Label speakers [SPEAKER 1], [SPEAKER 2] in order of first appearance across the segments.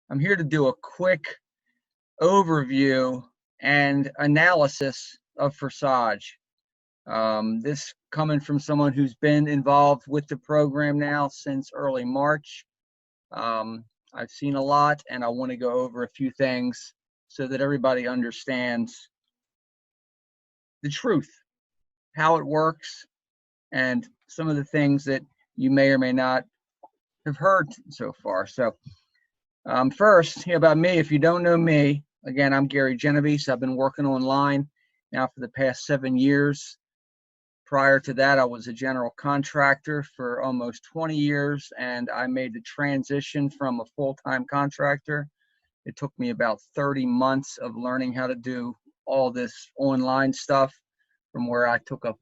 [SPEAKER 1] I'm here to do a quick overview and analysis of Forsage. This coming from someone who's been involved with the program now since early March. I've seen a lot, and I want to go over a few things so that everybody understands the truth, how it works, and some of the things that you may or may not have heard so far. So first, about me, if you don't know me, again, I'm Gary Genovese. I've been working online now for the past 7 years. Prior to that, I was a general contractor for almost 20 years, and I made the transition from a full-time contractor. It took me about 30 months of learning how to do all this online stuff, from where I took a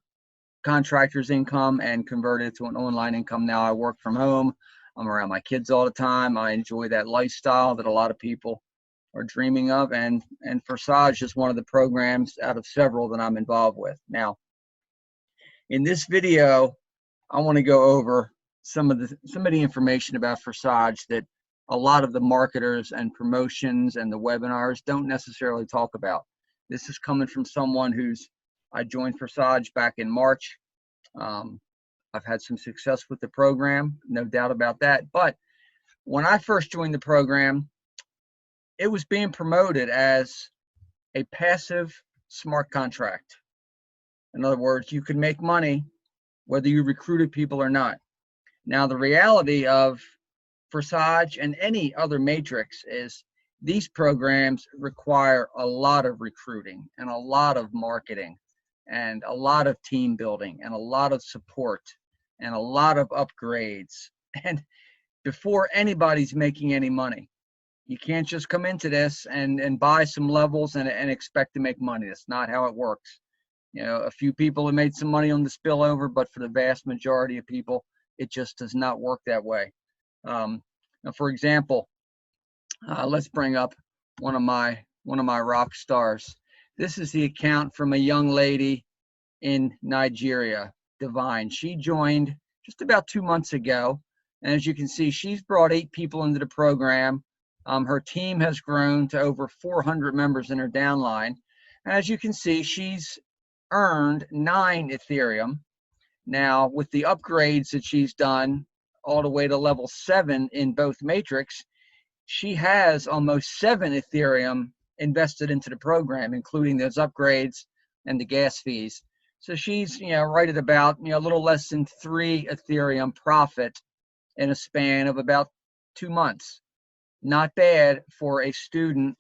[SPEAKER 1] contractor's income and converted it to an online income. Now I work from home. I'm around my kids all the time. I enjoy that lifestyle that a lot of people are dreaming of, and Forsage is one of the programs out of several that I'm involved with. Now, in this video, I want to go over some of the information about Forsage that a lot of the marketers and promotions and the webinars don't necessarily talk about. This is coming from someone I joined Forsage back in March. I've had some success with the program, no doubt about that. But when I first joined the program, it was being promoted as a passive smart contract. In other words, you could make money whether you recruited people or not. Now, the reality of Forsage and any other matrix is these programs require a lot of recruiting and a lot of marketing and a lot of team building and a lot of support and a lot of upgrades, and before anybody's making any money. You can't just come into this and buy some levels and expect to make money. That's not how it works. You know, a few people have made some money on the spillover, but for the vast majority of people, it just does not work that way. Now, for example, let's bring up one of my rock stars. This is the account from a young lady in Nigeria, Divine. She joined just about 2 months ago, and as you can see, she's brought 8 people into the program. Her team has grown to over 400 members in her downline. And as you can see, she's earned 9 Ethereum. Now, with the upgrades that she's done all the way to level 7 in both matrix, she has almost 7 Ethereum invested into the program, including those upgrades and the gas fees. So she's, right at about, a little less than 3 Ethereum profit in a span of about 2 months. Not bad for a student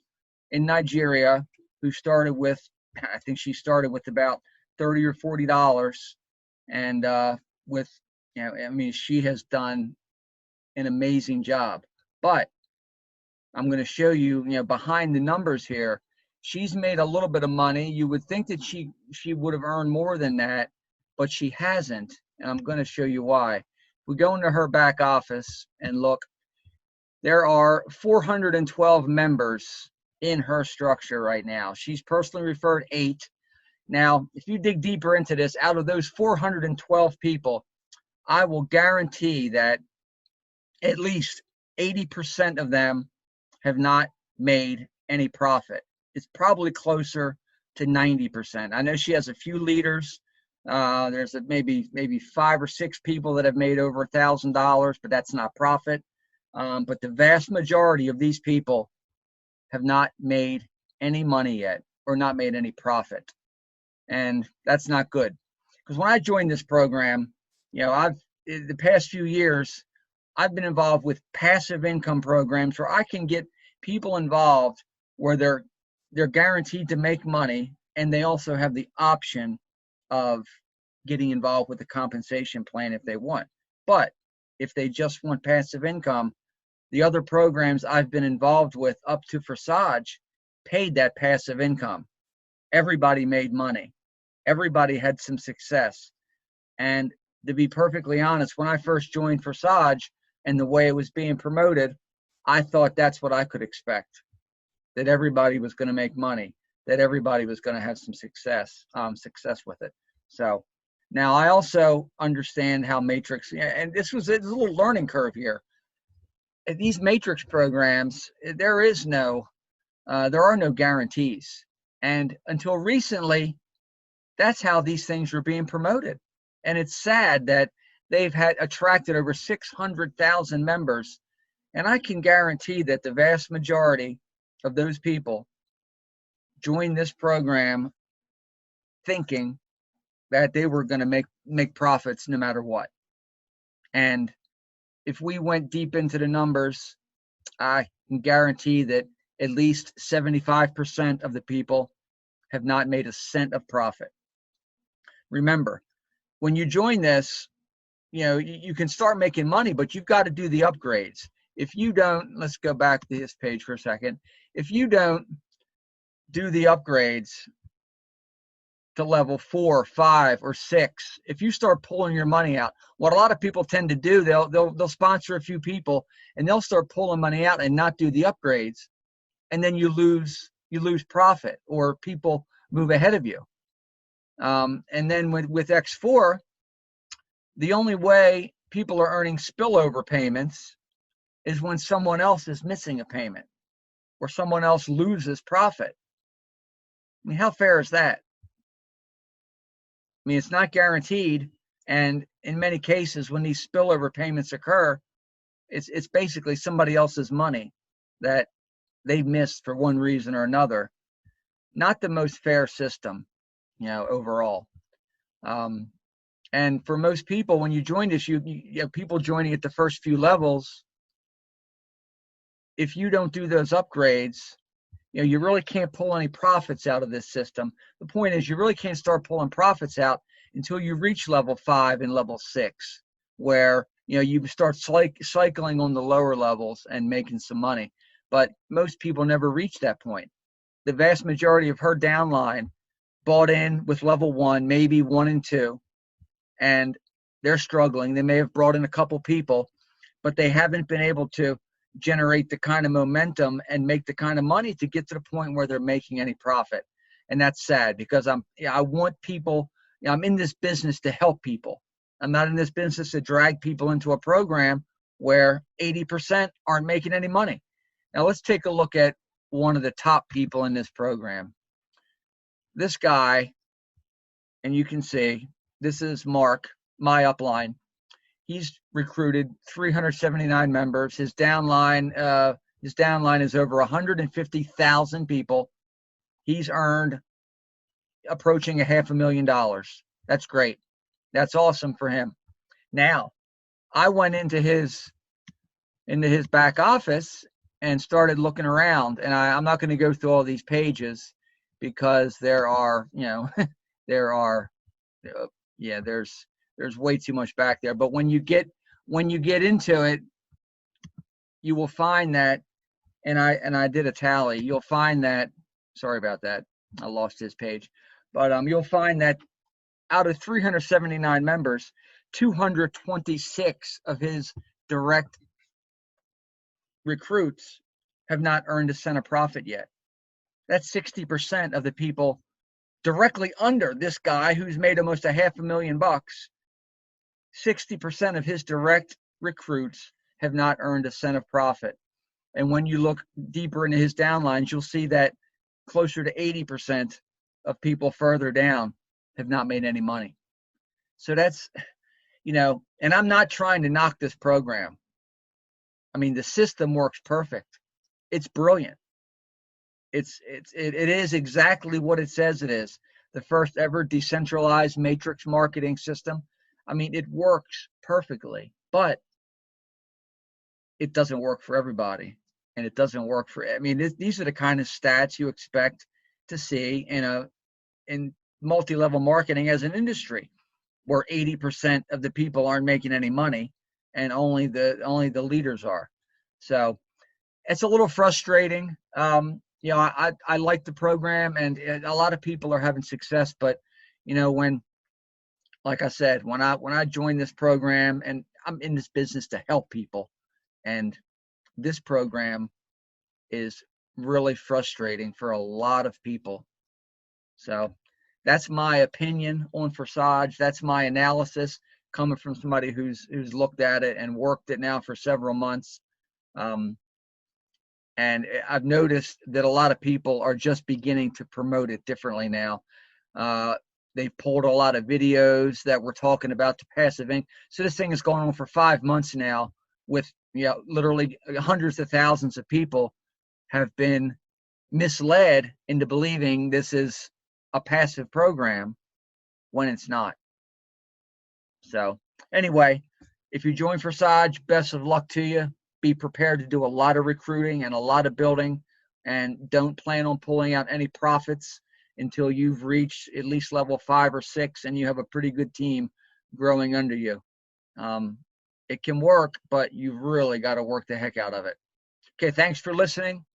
[SPEAKER 1] in Nigeria who started with, I think she started with about $30 or $40, and with, she has done an amazing job. But I'm going to show you, behind the numbers here, she's made a little bit of money. You would think that she would have earned more than that, but she hasn't, and I'm going to show you why. If we go into her back office and look, there are 412 members in her structure right now. She's personally referred 8. Now, if you dig deeper into this, out of those 412 people, I will guarantee that at least 80% of them have not made any profit. It's probably closer to 90%. I know she has a few leaders. There's maybe 5 or 6 people that have made over $1,000, but that's not profit. But the vast majority of these people have not made any money yet, or not made any profit. And that's not good. Because when I joined this program, in the past few years, I've been involved with passive income programs where I can get people involved where they're guaranteed to make money, and they also have the option of getting involved with the compensation plan if they want. But if they just want passive income, the other programs I've been involved with up to Forsage paid that passive income. Everybody made money. Everybody had some success. And to be perfectly honest, when I first joined Forsage and the way it was being promoted, I thought that's what I could expect, that everybody was going to make money, that everybody was going to have some success with it. So now I also understand how matrix, and this was a little learning curve here. these matrix programs, there are no guarantees. And until recently, that's how these things were being promoted. And it's sad that they've had attracted over 600,000 members. And I can guarantee that the vast majority of those people joined this program thinking that they were going to make profits no matter what. And if we went deep into the numbers, I can guarantee that at least 75% of the people have not made a cent of profit. Remember, when you join this, you can start making money, but you've got to do the upgrades. If you don't, let's go back to this page for a second. If you don't do the upgrades to level 4, 5, or 6, if you start pulling your money out, what a lot of people tend to do, they'll sponsor a few people and they'll start pulling money out and not do the upgrades, and then you lose profit, or people move ahead of you. And then with X4, the only way people are earning spillover payments is when someone else is missing a payment or someone else loses profit. I mean, how fair is that? I mean, it's not guaranteed, and in many cases, when these spillover payments occur, it's basically somebody else's money that they missed for one reason or another. Not the most fair system, overall. And for most people, when you join this, you have people joining at the first few levels. If you don't do those upgrades, you really can't pull any profits out of this system. The point is, you really can't start pulling profits out until you reach level 5 and level 6, where you start cycling on the lower levels and making some money. But most people never reach that point. The vast majority of her downline bought in with level 1, maybe 1 and 2, and they're struggling. They may have brought in a couple people, but they haven't been able to generate the kind of momentum and make the kind of money to get to the point where they're making any profit. And that's sad, because I want people, I'm in this business to help people. I'm not in this business to drag people into a program where 80% aren't making any money. Now let's take a look at one of the top people in this program. This guy, and you can see, this is Mark, my upline. He's recruited 379 members. His downline is over 150,000 people. He's earned approaching $500,000. That's great. That's awesome for him. Now, I went into his back office and started looking around, and I'm not going to go through all these pages because there's way too much back there. But when you get into it, you will find that, and I did a tally. You'll find that, sorry about that, I lost his page, but you'll find that out of 379 members, 226 of his direct recruits have not earned a cent of profit yet. That's 60% of the people directly under this guy who's made almost $500,000. 60% of his direct recruits have not earned a cent of profit. And when you look deeper into his downlines, you'll see that closer to 80% of people further down have not made any money. So that's, and I'm not trying to knock this program. I mean, the system works perfect. It's brilliant. It is exactly what it says it is. The first ever decentralized matrix marketing system. I mean, it works perfectly, but it doesn't work for everybody. And it doesn't work for, these are the kind of stats you expect to see in multi-level marketing as an industry, where 80% of the people aren't making any money and only the leaders are. So it's a little frustrating. I like the program, and a lot of people are having success, but like I said, when I joined this program, and I'm in this business to help people, and this program is really frustrating for a lot of people. So that's my opinion on Forsage. That's my analysis coming from somebody who's looked at it and worked it now for several months. And I've noticed that a lot of people are just beginning to promote it differently now. They've pulled a lot of videos that were talking about the passive income. So this thing is going on for 5 months now with, literally hundreds of thousands of people have been misled into believing this is a passive program when it's not. So anyway, if you join Forsage, best of luck to you. Be prepared to do a lot of recruiting and a lot of building, and don't plan on pulling out any profits until you've reached at least level 5 or 6 and you have a pretty good team growing under you. It can work, but you've really got to work the heck out of it. Okay, thanks for listening.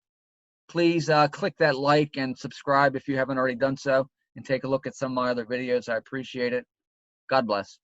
[SPEAKER 1] Please click that like and subscribe if you haven't already done so, and take a look at some of my other videos. I appreciate it. God bless.